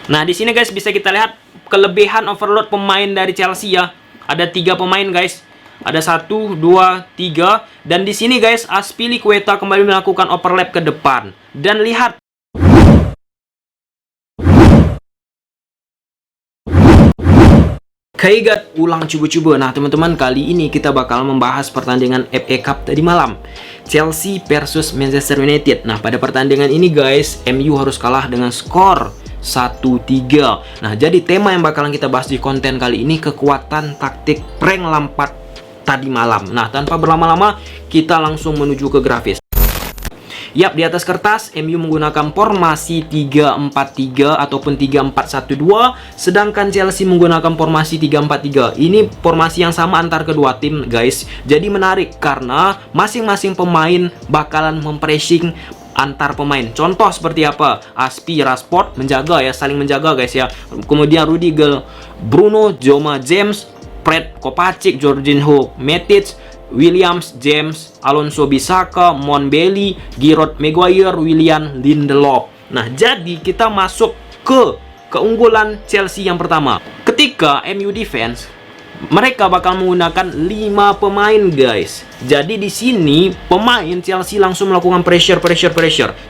Nah, di sini guys bisa kita lihat kelebihan overload pemain dari Chelsea ya. Ada 3 pemain guys. Ada 1, 2, 3. Dan di sini guys, Azpilicueta kembali melakukan overlap ke depan. Dan lihat. Kaigat ulang cuba-cuba. Nah teman-teman, kali ini kita bakal membahas pertandingan FA Cup tadi malam, Chelsea versus Manchester United. Nah pada pertandingan ini guys, MU harus kalah dengan skor 1-3. Nah jadi tema yang bakalan kita bahas di konten kali ini, kekuatan taktik Frank Lampard tadi malam. Nah tanpa berlama-lama, kita langsung menuju ke grafis. Yap, di atas kertas MU menggunakan formasi 3-4-3 ataupun 3-4-1-2, sedangkan Chelsea menggunakan formasi 3-4-3. Ini formasi yang sama antar kedua tim guys. Jadi menarik karena masing-masing pemain bakalan mempressing antar pemain. Contoh seperti apa? Azpi, Rashford menjaga ya, saling menjaga guys ya. Kemudian Rudiger, Bruno, Joma, James, Fred, Kovacic, Jorginho, Matic, Williams, James, Alonso, Bissaka, Monbelli, Giroud, Maguire, Willian, Lindelof. Nah, jadi kita masuk ke keunggulan Chelsea yang pertama. Ketika MU defense, mereka bakal menggunakan 5 pemain, guys. Jadi di sini pemain Chelsea langsung melakukan pressure.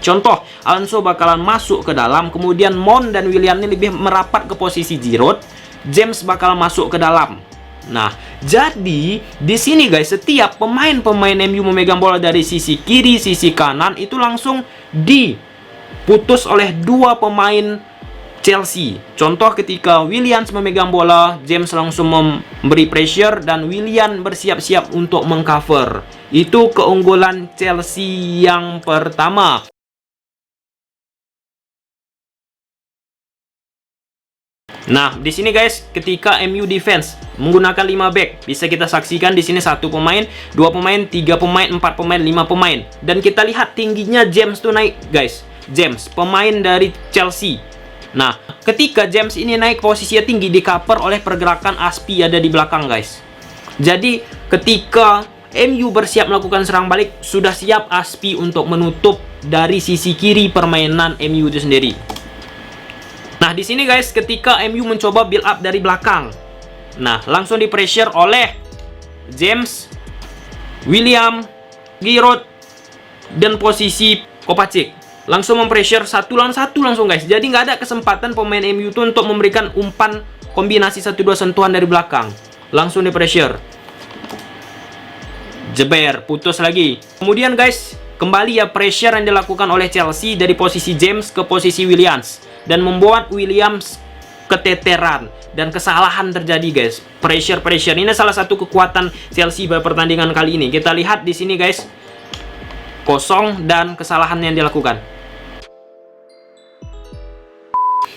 Contoh, Alonso bakalan masuk ke dalam, kemudian Mon dan Willian ini lebih merapat ke posisi Giroud. James bakal masuk ke dalam. Nah, jadi di sini guys, setiap pemain-pemain MU memegang bola dari sisi kiri, sisi kanan itu langsung diputus oleh 2 pemain Chelsea. Contoh ketika Willian memegang bola, James langsung memberi pressure dan Willian bersiap-siap untuk mengcover. Itu keunggulan Chelsea yang pertama. Nah, di sini guys, ketika MU defense menggunakan 5 back, bisa kita saksikan di sini 1 pemain, 2 pemain, 3 pemain, 4 pemain, 5 pemain. Dan kita lihat tingginya James tuh naik, guys. James, pemain dari Chelsea. Nah, ketika James ini naik, posisinya tinggi, di cover oleh pergerakan Azpi ada di belakang, guys. Jadi, ketika MU bersiap melakukan serang balik, sudah siap Azpi untuk menutup dari sisi kiri permainan MU itu sendiri. Nah, di sini guys, ketika MU mencoba build up dari belakang, nah, langsung di pressure oleh James, William, Giroud, dan posisi Kovacic. Langsung mempressure 1 lawan 1 langsung guys. Jadi nggak ada kesempatan pemain MU itu untuk memberikan umpan kombinasi 1-2 sentuhan dari belakang. Langsung di pressure. Jeber, putus lagi. Kemudian guys, kembali ya pressure yang dilakukan oleh Chelsea dari posisi James ke posisi Williams. Dan membuat Williams keteteran dan kesalahan terjadi guys. Pressure ini salah satu kekuatan Chelsea pada pertandingan kali ini. Kita lihat di sini guys, kosong dan kesalahan yang dilakukan.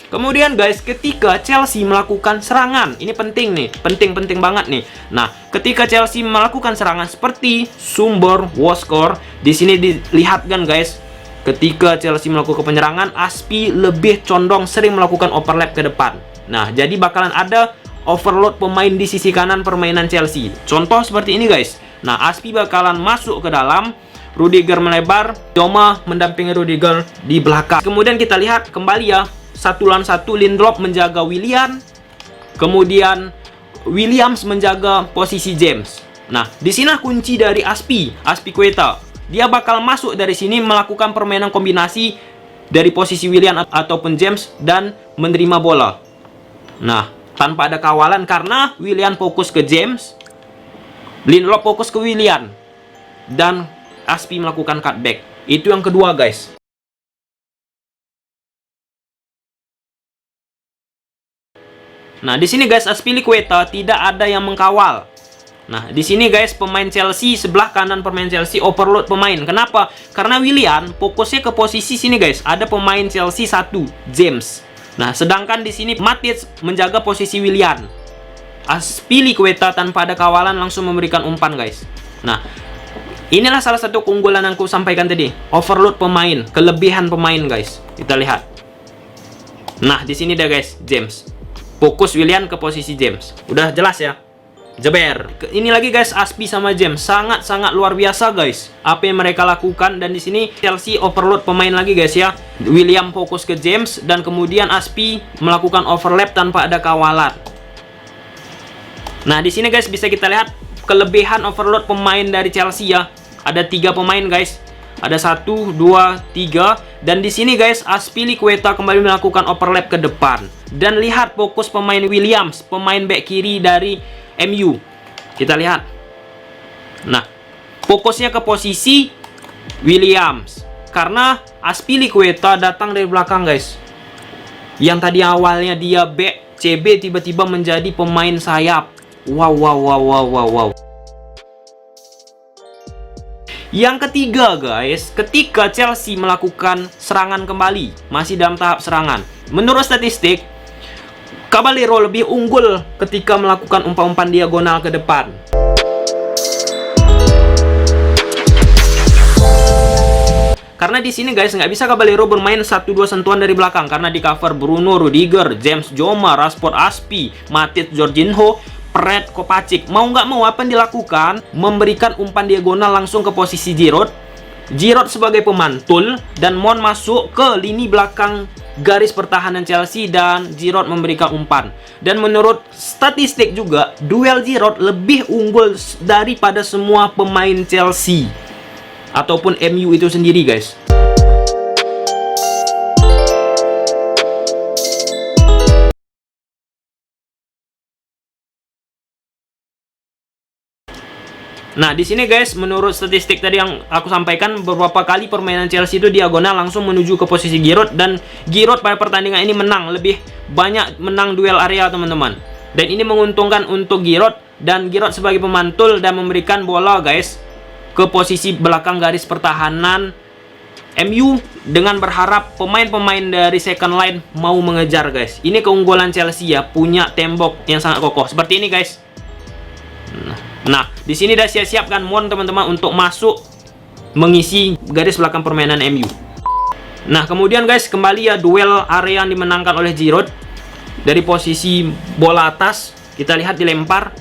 Kemudian guys, ketika Chelsea melakukan serangan, ini penting nih, penting banget nih. Nah, ketika Chelsea melakukan serangan seperti sumber Woskor, di sini dilihat kan guys, ketika Chelsea melakukan penyerangan, Azpi lebih condong sering melakukan overlap ke depan. Nah, jadi bakalan ada overload pemain di sisi kanan permainan Chelsea. Contoh seperti ini guys. Nah, Azpi bakalan masuk ke dalam, Rudiger melebar, Joma mendampingi Rudiger di belakang. Kemudian kita lihat kembali ya, 1 lawan 1 Lindelof menjaga Willian, kemudian Williams menjaga posisi James. Nah, di sini kunci dari Azpilicueta. Dia bakal masuk dari sini melakukan permainan kombinasi dari posisi Willian ataupun James dan menerima bola. Nah, tanpa ada kawalan karena Willian fokus ke James, Lindelof fokus ke Willian, dan Azpi melakukan cutback. Itu yang kedua guys. Nah, di sini guys, Azpilicueta tidak ada yang mengkawal. Nah, di sini guys, pemain Chelsea sebelah kanan pemain Chelsea overload pemain. Kenapa? Karena Willian fokusnya ke posisi sini guys. Ada pemain Chelsea 1, James. Nah, sedangkan di sini Matic menjaga posisi Willian. Azpilicueta tanpa ada kawalan langsung memberikan umpan guys. Nah, inilah salah satu keunggulan yang aku sampaikan tadi. Overload pemain, kelebihan pemain guys. Kita lihat. Nah, di sini deh guys, James. Fokus Willian ke posisi James. Udah jelas ya? Jeber. Ini lagi guys, Azpi sama James sangat-sangat luar biasa guys. Apa yang mereka lakukan, dan di sini Chelsea overload pemain lagi guys ya. William fokus ke James dan kemudian Azpi melakukan overlap tanpa ada kawalan. Nah, di sini guys bisa kita lihat kelebihan overload pemain dari Chelsea ya. Ada 3 pemain guys. Ada 1, 2, 3. Dan di sini guys, Azpilicueta kembali melakukan overlap ke depan. Dan lihat fokus pemain Williams, pemain back kiri dari MU. Kita lihat. Nah, fokusnya ke posisi Williams. Karena Azpilicueta datang dari belakang guys. Yang tadi awalnya dia back CB tiba-tiba menjadi pemain sayap. Wow. Yang ketiga guys, ketika Chelsea melakukan serangan kembali, masih dalam tahap serangan. Menurut statistik, Caballero lebih unggul ketika melakukan umpan-umpan diagonal ke depan. Karena di sini guys nggak bisa Caballero bermain 1-2 sentuhan dari belakang karena di cover Bruno, Rudiger, James, Joma, Rashford, Azpi, Matic, Jorginho, Fred, Kovacic. Mau nggak mau apa yang dilakukan? Memberikan umpan diagonal langsung ke posisi Giroud. Giroud sebagai pemantul dan Mon masuk ke lini belakang garis pertahanan Chelsea dan Giroud memberikan umpan. Dan menurut statistik juga, duel Giroud lebih unggul daripada semua pemain Chelsea ataupun MU itu sendiri guys. Nah, di sini guys, menurut statistik tadi yang aku sampaikan, beberapa kali permainan Chelsea itu diagonal langsung menuju ke posisi Giroud, dan Giroud pada pertandingan ini menang, lebih banyak menang duel area teman-teman. Dan ini menguntungkan untuk Giroud, dan Giroud sebagai pemantul dan memberikan bola guys ke posisi belakang garis pertahanan MU dengan berharap pemain-pemain dari second line mau mengejar guys. Ini keunggulan Chelsea ya, punya tembok yang sangat kokoh seperti ini guys. Nah, di sini udah siap-siapkan Mon teman-teman untuk masuk mengisi garis belakang permainan MU. Nah, kemudian guys, kembali ya duel area yang dimenangkan oleh Giroud dari posisi bola atas. Kita lihat dilempar.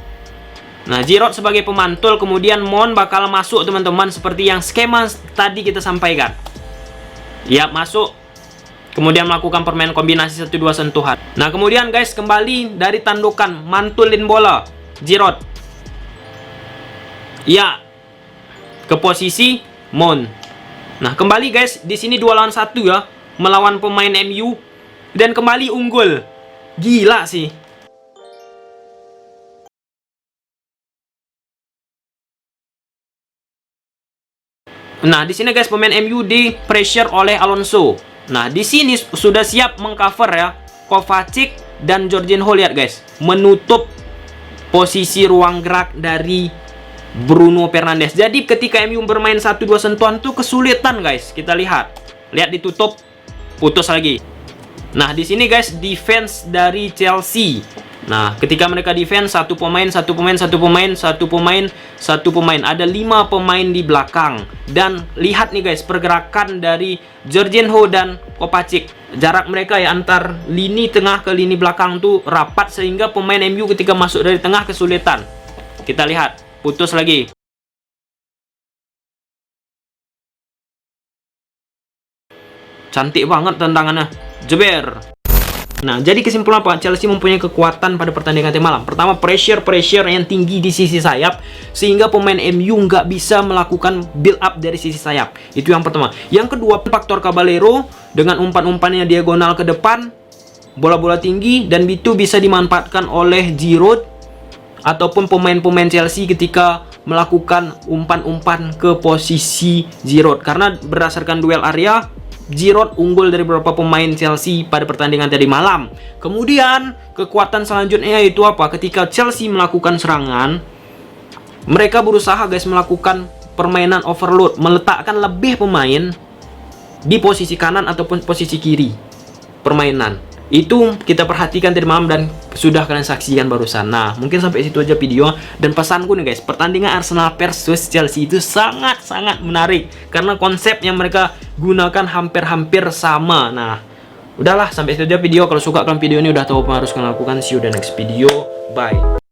Nah, Giroud sebagai pemantul, kemudian Mon bakal masuk teman-teman seperti yang skema tadi kita sampaikan. Ya, masuk. Kemudian melakukan permainan kombinasi 1-2 sentuhan. Nah, kemudian guys, kembali dari tandukan, mantulin bola Giroud. Ya, ke posisi Mon. Nah, kembali guys, di sini 2 lawan 1 ya, melawan pemain MU dan kembali unggul. Gila sih. Nah, di sini guys pemain MU di pressure oleh Alonso. Nah, di sini sudah siap mengcover ya Kovacic dan Jorginho, lihat guys, menutup posisi ruang gerak dari Bruno Fernandes. Jadi ketika MU bermain 1-2 sentuhan tuh kesulitan guys. Kita lihat ditutup, putus lagi. Nah, di sini guys defense dari Chelsea. Nah, ketika mereka defense satu pemain. Ada 5 pemain di belakang. Dan lihat nih guys pergerakan dari Jorginho dan Kovacic. Jarak mereka ya antar lini tengah ke lini belakang tuh rapat sehingga pemain MU ketika masuk dari tengah kesulitan. Kita lihat, putus lagi. Cantik banget tendangannya. Jeber. Nah, jadi kesimpulan apa? Chelsea mempunyai kekuatan pada pertandingan tadi malam. Pertama, pressure yang tinggi di sisi sayap sehingga pemain MU nggak bisa melakukan build up dari sisi sayap. Itu yang pertama. Yang kedua, faktor Caballero dengan umpan-umpannya diagonal ke depan, bola-bola tinggi, dan itu bisa dimanfaatkan oleh Giroud ataupun pemain-pemain Chelsea ketika melakukan umpan-umpan ke posisi Giroud. Karena berdasarkan duel area, Giroud unggul dari beberapa pemain Chelsea pada pertandingan tadi malam. Kemudian kekuatan selanjutnya yaitu apa? Ketika Chelsea melakukan serangan, mereka berusaha guys melakukan permainan overload, meletakkan lebih pemain di posisi kanan ataupun posisi kiri permainan. Itu kita perhatikan tadi malam dan sudah kalian saksikan barusan. Nah, mungkin sampai situ aja video. Dan pesanku nih guys, pertandingan Arsenal versus Chelsea itu sangat-sangat menarik karena konsep yang mereka gunakan hampir-hampir sama. Nah, udahlah sampai situ aja video. Kalau suka kalian video ini udah tahu apa harus kalian lakukan. See you the next video. Bye.